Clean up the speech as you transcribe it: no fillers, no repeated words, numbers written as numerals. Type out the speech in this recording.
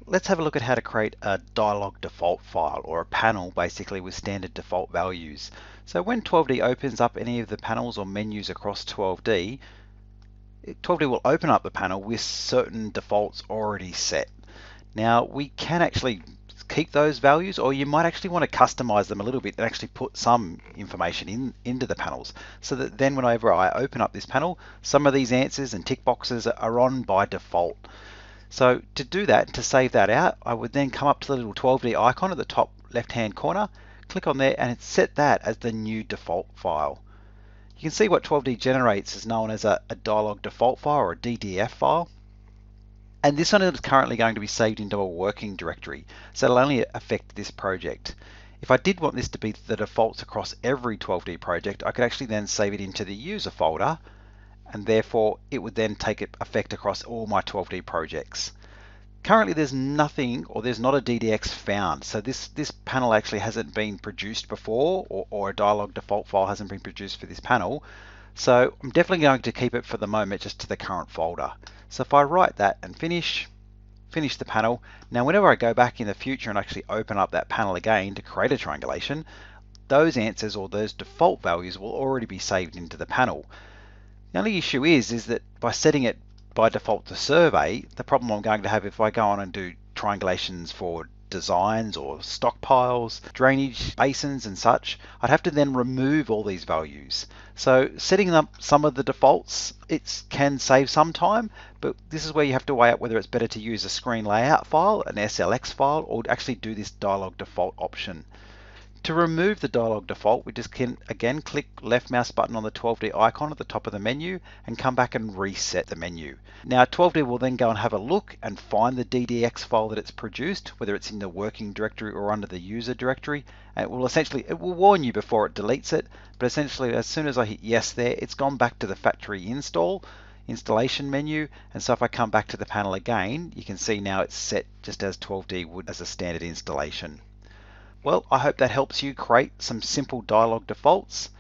Let's have a look at how to create a Dialog default file, or a panel basically with standard default values. So when 12D opens up any of the panels or menus across 12D, 12D will open up the panel with certain defaults already set. Now we can actually keep those values, or you might actually want to customize them a little bit and actually put some information into the panels, so that then whenever I open up this panel, some of these answers and tick boxes are on by default. So to do that, to save that out, I would then come up to the little 12D icon at the top left hand corner, click on there and set that as the new default file. You can see what 12D generates is known as a Dialog default file, or a DDF file. And this one is currently going to be saved into a working directory, so it'll only affect this project. If I did want this to be the defaults across every 12D project, I could actually then save it into the user folder, and therefore it would then take effect across all my 12D projects. Currently there's nothing, or there's not a DDX found, so this panel actually hasn't been produced before, or a Dialog default file hasn't been produced for this panel. So I'm definitely going to keep it for the moment just to the current folder. So if I write that and finish the panel, now whenever I go back in the future and actually open up that panel again to create a triangulation, those answers or those default values will already be saved into the panel. The only issue is that by setting it by default to survey, the problem I'm going to have if I go on and do triangulations for designs or stockpiles, drainage basins and such, I'd have to then remove all these values. So setting up some of the defaults, it can save some time, but this is where you have to weigh up whether it's better to use a screen layout file, an SLX file, or actually do this Dialog default option. To remove the Dialog default, we just can again click left mouse button on the 12D icon at the top of the menu and come back and reset the menu. Now 12D will then go and have a look and find the DDX file that it's produced, whether it's in the working directory or under the user directory, and it will warn you before it deletes it, but essentially as soon as I hit yes there, it's gone back to the factory installation menu, and so if I come back to the panel again, you can see now it's set just as 12D would as a standard installation. Well, I hope that helps you create some simple Dialog defaults.